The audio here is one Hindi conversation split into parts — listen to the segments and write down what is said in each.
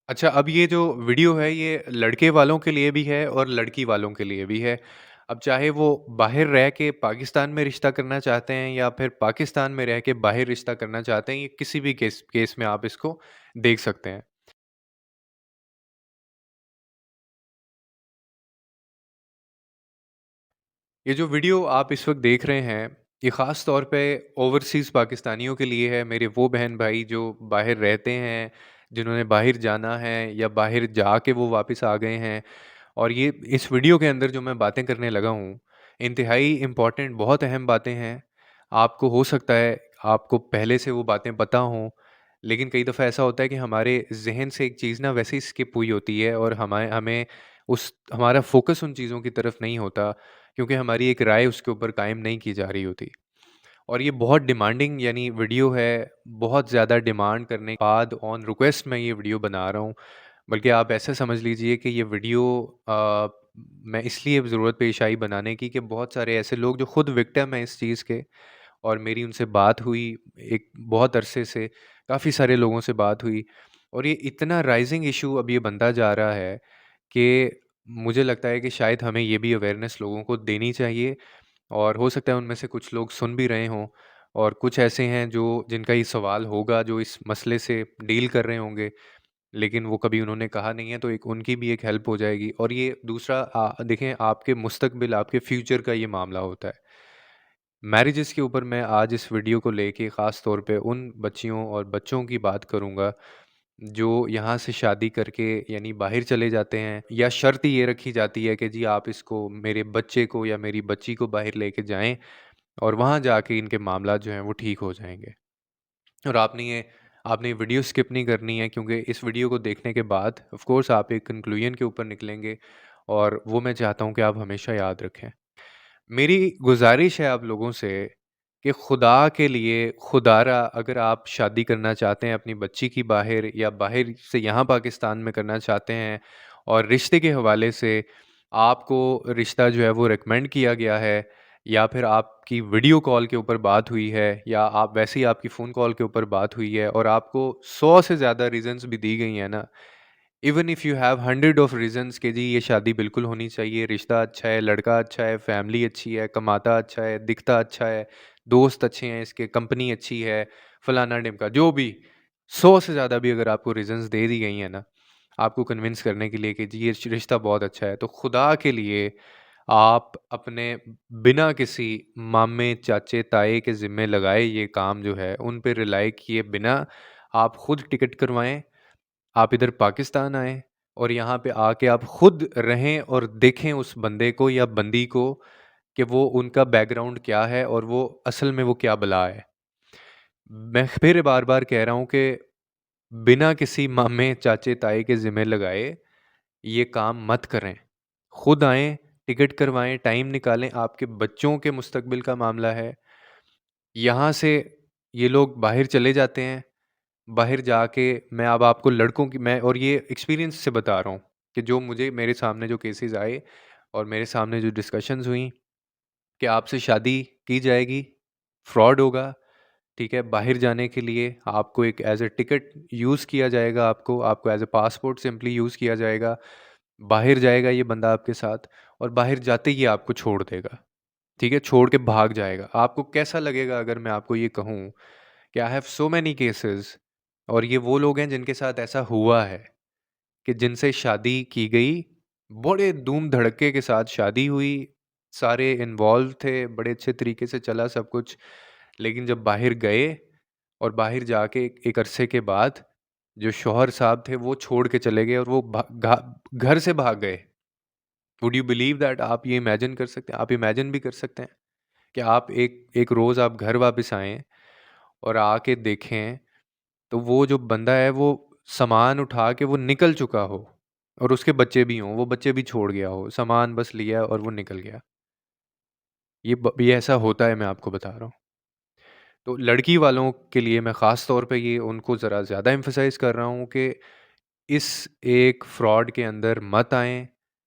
अच्छा, अब ये जो वीडियो है ये लड़के वालों के लिए भी है और लड़की वालों के लिए भी है। अब चाहे वो बाहर रह के पाकिस्तान में रिश्ता करना चाहते हैं या फिर पाकिस्तान में रह के बाहर रिश्ता करना चाहते हैं, ये किसी भी केस केस में आप इसको देख सकते हैं। ये जो वीडियो आप इस वक़्त देख रहे हैं, ये ख़ास तौर पे ओवरसीज़ पाकिस्तानियों के लिए है, मेरे वो बहन-भाई जो बाहर रहते हैं, जिन्होंने बाहर जाना है या बाहर जाके वो वापस आ गए हैं। और ये इस वीडियो के अंदर जो मैं बातें करने लगा हूँ, इंतहाई इम्पोर्टेंट बहुत अहम बातें हैं। आपको हो सकता है आपको पहले से वो बातें पता हों, लेकिन कई दफ़ा ऐसा होता है कि हमारे ज़हन से एक चीज़ ना वैसे ही स्किप हुई होती है और हमें हमें उस हमारा फ़ोकस उन चीज़ों की तरफ नहीं होता, क्योंकि हमारी एक राय उसके ऊपर कायम नहीं की जा रही होती। और ये बहुत डिमांडिंग यानी वीडियो है, बहुत ज़्यादा डिमांड करने के बाद ऑन रिक्वेस्ट मैं ये वीडियो बना रहा हूँ। बल्कि आप ऐसा समझ लीजिए कि ये वीडियो अ, मैं इसलिए ज़रूरत पेश आई बनाने की कि बहुत सारे ऐसे लोग जो खुद विक्टिम हैं इस चीज़ के, और मेरी उनसे बात हुई एक बहुत अरसे से, काफ़ी सारे लोगों से बात हुई, और ये इतना राइजिंग इशू अब ये बनता जा रहा है कि मुझे लगता है कि शायद हमें ये भी अवेयरनेस लोगों को देनी चाहिए। और हो सकता है उनमें से कुछ लोग सुन भी रहे हों, और कुछ ऐसे हैं जो जिनका ये सवाल होगा, जो इस मसले से डील कर रहे होंगे, लेकिन वो कभी उन्होंने कहा नहीं है, तो एक उनकी भी एक हेल्प हो जाएगी। और ये दूसरा देखें, आपके मुस्तकबिल, आपके फ्यूचर का ये मामला होता है। मैरिजेस के ऊपर मैं आज इस वीडियो को लेके ख़ास तौर पे उन बच्चियों और बच्चों की बात करूँगा, जो यहाँ से शादी करके यानी बाहर चले जाते हैं, या शर्त ये रखी जाती है कि जी आप इसको, मेरे बच्चे को या मेरी बच्ची को बाहर लेके जाएँ और वहाँ जाके इनके मामला जो हैं वो ठीक हो जाएँगे। और आपने ये वीडियो स्किप नहीं करनी है, क्योंकि इस वीडियो को देखने के बाद ऑफ़ कोर्स आप एक कंक्लूजन के ऊपर निकलेंगे, और वो मैं चाहता हूँ कि आप हमेशा याद रखें। मेरी गुज़ारिश है आप लोगों से कि खुदा के लिए, खुदारा अगर आप शादी करना चाहते हैं अपनी बच्ची की बाहर, या बाहर से यहाँ पाकिस्तान में करना चाहते हैं, और रिश्ते के हवाले से आपको रिश्ता जो है वो रिकमेंड किया गया है, या फिर आपकी वीडियो कॉल के ऊपर बात हुई है, या आप वैसे ही आपकी फ़ोन कॉल के ऊपर बात हुई है, और आपको 100 से ज़्यादा रीज़न्स भी दी गई हैं ना, even if you have hundred of reasons कि जी ये शादी बिल्कुल होनी चाहिए, रिश्ता अच्छा है, लड़का अच्छा है, फैमिली अच्छी है, कमाता अच्छा है, दिखता अच्छा है, दोस्त अच्छे हैं इसके, कंपनी अच्छी है, फलाना ढिमका, जो भी 100 से ज़्यादा भी अगर आपको रीजंस दे दी गई हैं ना, आपको कन्विंस करने के लिए कि जी ये रिश्ता बहुत अच्छा है, तो खुदा के लिए आप अपने बिना किसी मामे चाचे ताए के ज़िम्मे लगाए ये काम जो है, उन पे रिलाई किए बिना आप खुद टिकट करवाएं, आप इधर पाकिस्तान आएँ, और यहाँ पे आके आप खुद रहें और देखें उस बंदे को या बंदी को कि वो उनका बैकग्राउंड क्या है और वो असल में वो क्या बला है। मैं फिर बार-बार कह रहा हूँ कि बिना किसी मामे, चाचे, ताए के ज़िम्मे लगाए ये काम मत करें। खुद आएँ, टिकट करवाएँ, टाइम निकालें, आपके बच्चों के मुस्तकबिल का मामला है। यहाँ से ये लोग बाहर चले जाते हैं, बाहर जाके मैं अब आपको लड़कों की, मैं और ये एक्सपीरियंस से बता रहा हूँ कि जो मुझे मेरे सामने जो केसेस आए और मेरे सामने जो डिस्कशंस हुई कि आपसे शादी की जाएगी, फ्रॉड होगा, ठीक है? बाहर जाने के लिए आपको एक एज़ अ टिकट यूज़ किया जाएगा, आपको आपको as a passport simply use किया जाएगा। बाहर जाएगा ये बंदा आपके साथ, और बाहर जाते ही आपको छोड़ देगा, ठीक है? छोड़ के भाग जाएगा। आपको कैसा लगेगा अगर मैं आपको ये कहूँ कि I have so many cases, और ये वो लोग हैं जिनके साथ ऐसा हुआ है कि जिनसे शादी की गई, बड़े धूम-धड़क्के के साथ शादी हुई, सारे इन्वॉल्व थे, बड़े अच्छे तरीके से चला सब कुछ। लेकिन जब बाहर गए और बाहर जाके एक अरसे के बाद जो शौहर साहब थे वो छोड़ के चले गए, और वो घर से भाग गए। Would you believe that? आप ये इमेजिन कर सकते हैं? आप इमेजिन भी कर सकते हैं कि आप एक एक रोज़ आप घर वापस आएँ और आके देखें तो वो जो बंदा है वो सामान उठा के वो निकल चुका हो, और उसके बच्चे भी हों, वो बच्चे भी छोड़ गया हो, सामान बस लिया और वो निकल गया। ये ऐसा होता है, मैं आपको बता रहा हूँ। तो लड़की वालों के लिए मैं ख़ास तौर पे ये उनको ज़रा ज़्यादा एम्फ़साइज़ कर रहा हूँ कि इस एक फ्रॉड के अंदर मत आएँ।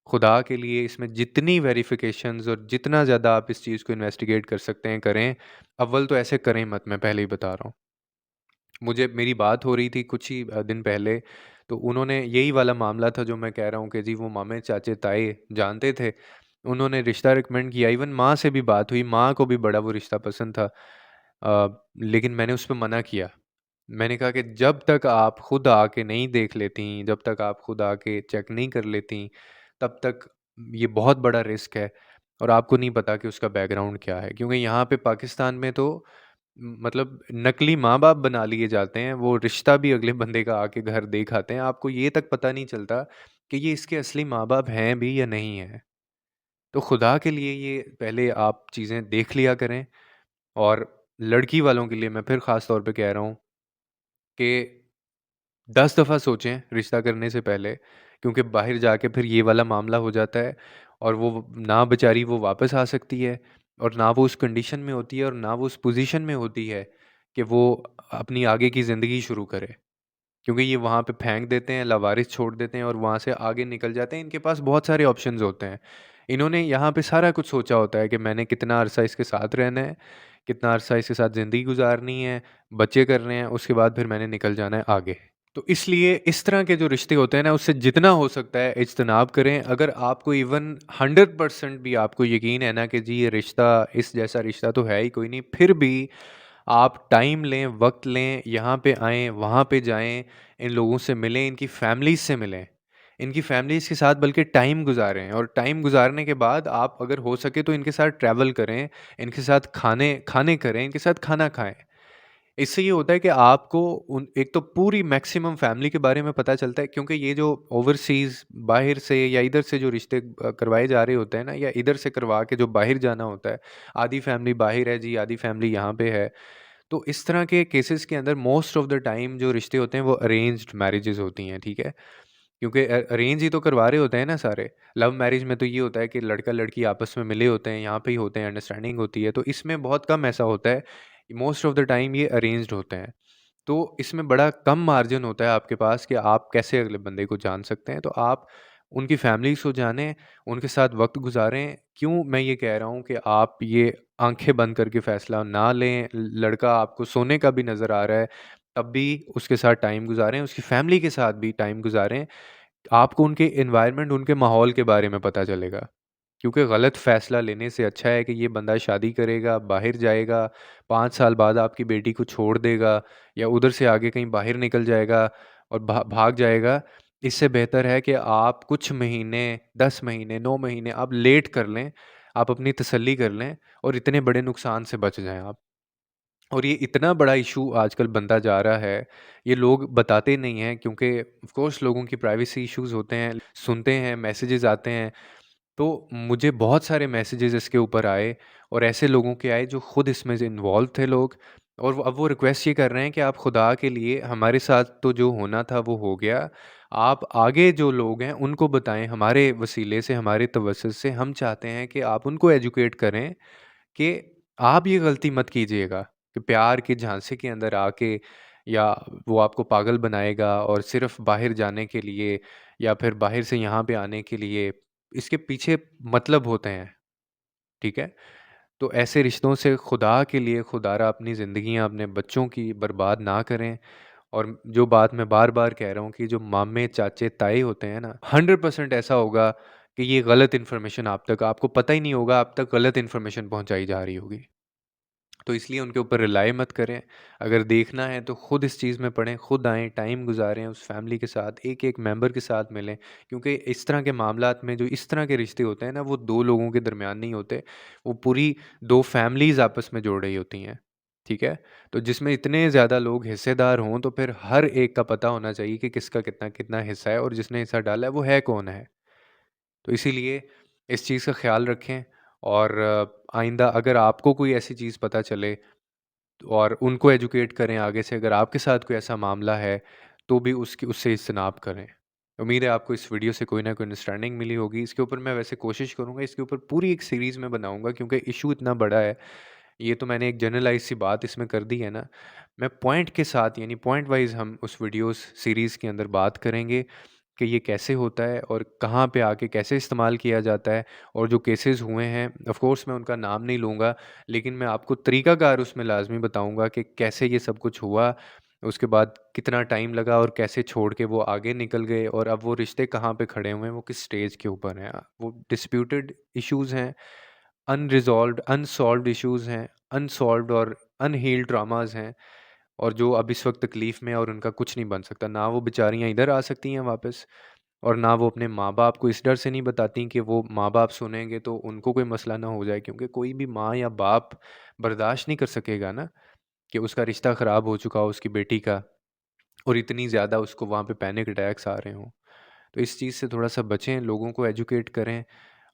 खुदा के लिए इसमें जितनी वेरिफ़िकेशंस और जितना ज़्यादा आप इस चीज़ को इन्वेस्टिगेट कर सकते हैं, करें। अव्वल तो ऐसे करें मत, मैं पहले ही बता रहा हूँ। मुझे मेरी बात हो रही थी कुछ ही दिन पहले, तो उन्होंने यही वाला मामला था जो मैं कह रहा हूँ कि जी वो मामे, चाचे, ताए जानते थे। उन्होंने रिश्ता रिकमेंड किया, इवन माँ से भी बात हुई, माँ को भी बड़ा वो रिश्ता पसंद था। लेकिन मैंने उस पे मना किया। मैंने कहा कि जब तक आप खुद आके नहीं देख लेतीं, जब तक आप खुद आके चेक नहीं कर लेतीं, तब तक ये बहुत बड़ा रिस्क है और आपको नहीं पता कि उसका बैकग्राउंड क्या है। क्योंकि यहाँ पे पाकिस्तान में तो मतलब नकली माँ-बाप बना लिए जाते हैं, वो रिश्ता भी अगले बंदे का आके घर देख आते हैं। आपको ये तक पता नहीं चलता कि ये इसके असली माँ-बाप हैं भी या नहीं हैं। तो खुदा के लिए ये पहले आप चीज़ें देख लिया करें। और लड़की वालों के लिए मैं फिर ख़ास तौर पे कह रहा हूँ कि 10 दफ़ा सोचें रिश्ता करने से पहले, क्योंकि बाहर जाके फिर ये वाला मामला हो जाता है और वो ना बेचारी वो वापस आ सकती है और ना वो उस कंडीशन में होती है और ना वो उस पोजीशन में होती है कि वो अपनी आगे की ज़िंदगी शुरू करे। क्योंकि ये वहाँ पे फेंक देते हैं, लावारिस छोड़ देते हैं और वहाँ से आगे निकल जाते हैं। इनके पास बहुत सारे ऑप्शंस होते हैं। इन्होंने यहाँ पे सारा कुछ सोचा होता है कि मैंने कितना अरसा इसके साथ रहना है, कितना अरसा इसके साथ ज़िंदगी गुज़ारनी है, बच्चे करने हैं, उसके बाद फिर मैंने निकल जाना है आगे। तो इसलिए इस तरह के जो रिश्ते होते हैं ना, उससे जितना हो सकता है इज्तनाब करें। अगर आपको इवन 100% भी आपको यकीन है ना कि जी ये रिश्ता इस जैसा रिश्ता तो है ही कोई नहीं, फिर भी आप टाइम लें, वक़्त लें, यहाँ पे आएँ, वहाँ पे जाएँ, इन लोगों से मिलें, इनकी फैमिलीज़ से मिलें। इनकी फैमिलीज़ के साथ बल्कि टाइम गुज़ारें और टाइम गुज़ारने के बाद आप अगर हो सके तो इनके साथ ट्रैवल करें, इनके साथ खाने खाने करें, इनके साथ खाना खाएँ। इससे ये होता है कि आपको उन एक तो पूरी मैक्सिमम फैमिली के बारे में पता चलता है, क्योंकि ये जो ओवरसीज़ बाहर से या इधर से जो रिश्ते करवाए जा रहे होते हैं ना, या इधर से करवा के जो बाहर जाना होता है, आधी फैमिली बाहर है जी, आधी फैमिली यहाँ पे है। तो इस तरह के केसेस के अंदर मोस्ट ऑफ द टाइम जो रिश्ते होते हैं वो अरेंज्ड मैरिजेज़ होती हैं, ठीक है? क्योंकि अरेंज ही तो करवा रहे होते हैं ना सारे। लव मैरिज में तो ये होता है कि लड़का-लड़की आपस में मिले होते हैं, यहाँ पे ही होते हैं, अंडरस्टैंडिंग होती है, तो इसमें बहुत कम ऐसा होता है। मोस्ट ऑफ द टाइम ये अरेंज्ड होते हैं। तो इसमें बड़ा कम मार्जिन होता है आपके पास कि आप कैसे अगले बंदे को जान सकते हैं। तो आप उनकी फैमिलीज़ को जानें, उनके साथ वक़्त गुज़ारें। क्यों मैं ये कह रहा हूँ कि आप ये आँखें बंद करके फ़ैसला ना लें, लड़का आपको सोने का भी नज़र आ रहा है, तब भी उसके साथ टाइम गुज़ारें, उसकी फैमिली के साथ भी टाइम गुज़ारें। आपको उनके एनवायरनमेंट, उनके माहौल के बारे में पता चलेगा। क्योंकि गलत फ़ैसला लेने से अच्छा है कि ये बंदा शादी करेगा, बाहर जाएगा, 5 साल बाद आपकी बेटी को छोड़ देगा या उधर से आगे कहीं बाहर निकल जाएगा और भाग जाएगा। इससे बेहतर है कि आप कुछ महीने, 10 महीने, 9 महीने आप लेट कर लें, आप अपनी तसल्ली कर लें और इतने बड़े नुकसान से बच जाएँ आप। और ये इतना बड़ा इशू आजकल बनता जा रहा है, ये लोग बताते नहीं हैं, क्योंकि ऑफ़ कोर्स लोगों की प्राइवेसी इश्यूज़ होते हैं, सुनते हैं, मैसेजेस आते हैं। तो मुझे बहुत सारे मैसेजेस इसके ऊपर आए और ऐसे लोगों के आए जो खुद इसमें से इन्वॉल्व थे लोग, और अब वो रिक्वेस्ट ये कर रहे हैं कि आप खुदा के लिए, हमारे साथ तो जो होना था वो हो गया। आप आगे जो लोग हैं उनको बताएँ, हमारे वसीले से, हमारे तवज्जुह से हम चाहते हैं कि आप उनको एजुकेट करें कि आप ये गलती मत कीजिएगा कि प्यार की झांसे के अंदर आके, या वो आपको पागल बनाएगा और सिर्फ़ बाहर जाने के लिए या फिर बाहर से यहाँ पे आने के लिए, इसके पीछे मतलब होते हैं, ठीक है? तो ऐसे रिश्तों से खुदा के लिए, खुदारा अपनी ज़िंदगियाँ अपने बच्चों की बर्बाद ना करें। और जो बात मैं बार-बार कह रहा हूँ कि जो मामे, चाचे, ताए होते हैं ना, 100% ऐसा होगा कि ये गलत इन्फॉर्मेशन आप तक, आपको पता ही नहीं होगा, आप तक गलत इन्फॉर्मेशन पहुँचाई जा रही होगी। तो इसलिए उनके ऊपर रिलाय मत करें। अगर देखना है तो खुद इस चीज़ में पड़ें, खुद आएँ, टाइम गुज़ारें उस फैमिली के साथ, एक-एक मेंबर के साथ मिलें। क्योंकि इस तरह के मामलात में जो इस तरह के रिश्ते होते हैं ना, वो 2 लोगों के दरमियान नहीं होते, वो पूरी 2 फैमिलीज़ आपस में जोड़ रही होती हैं। ठीक है? तो जिसमें इतने ज़्यादा लोग हिस्सेदार हों, तो फिर हर एक का पता होना चाहिए कि किसका कितना-कितना हिस्सा है और जिसने हिस्सा डाला है वो है कौन है। तो इसीलिए इस चीज़ का ख़्याल रखें। और आइंदा अगर आपको कोई ऐसी चीज़ पता चले और उनको एजुकेट करें आगे से, अगर आपके साथ कोई ऐसा मामला है, तो भी उसकी उससे इज्तनाब करें। उम्मीद है आपको इस वीडियो से कोई ना कोई अंडरस्टैंडिंग मिली होगी। इसके ऊपर मैं वैसे कोशिश करूँगा, इसके ऊपर पूरी एक सीरीज़ मैं बनाऊँगा, क्योंकि इश्यू इतना बड़ा है। ये तो मैंने एक जनरलाइज़ सी बात इसमें कर दी है ना। मैं पॉइंट के साथ, यानी पॉइंट वाइज़ हम उस वीडियोज़ सीरीज़ के अंदर बात करेंगे कि ये कैसे होता है और कहाँ पे आके कैसे इस्तेमाल किया जाता है। और जो केसेस हुए हैं, ऑफ़ कोर्स मैं उनका नाम नहीं लूँगा, लेकिन मैं आपको तरीक़ाकार उसमें लाज़मी बताऊँगा कि कैसे ये सब कुछ हुआ उसके बाद कितना टाइम लगा और कैसे छोड़ के वो आगे निकल गए और अब वो रिश्ते कहाँ पे खड़े हुए हैं, वो किस स्टेज के ऊपर हैं। वो डिस्प्यूटेड इश्यूज़ हैं, अनरिज़ॉल्व्ड अनसॉल्व्ड इश्यूज़ हैं, अनसॉल्व्ड और अनहील्ड ट्रॉमाज़ हैं, और जो अब इस वक़्त तकलीफ़ में है और उनका कुछ नहीं बन सकता। ना वो बेचारियाँ इधर आ सकती हैं वापस, और ना वो अपने माँ-बाप को इस डर से नहीं बताती कि वो माँ-बाप सुनेंगे तो उनको कोई मसला ना हो जाए, क्योंकि कोई भी माँ या बाप बर्दाश्त नहीं कर सकेगा ना कि उसका रिश्ता ख़राब हो चुका हो उसकी बेटी का, और इतनी ज़्यादा उसको वहाँ पे पैनिक अटैक्स आ रहे हों। तो इस चीज़ से थोड़ा-सा बचें, लोगों को एजुकेट करें,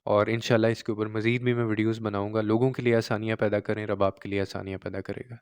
और इंशाल्लाह इसके ऊपर मज़ीद भी मैं वीडियोज़ बनाऊँगा। लोगों के लिए आसानियाँ पैदा करें, रब आपके लिए आसानियाँ पैदा करेगा।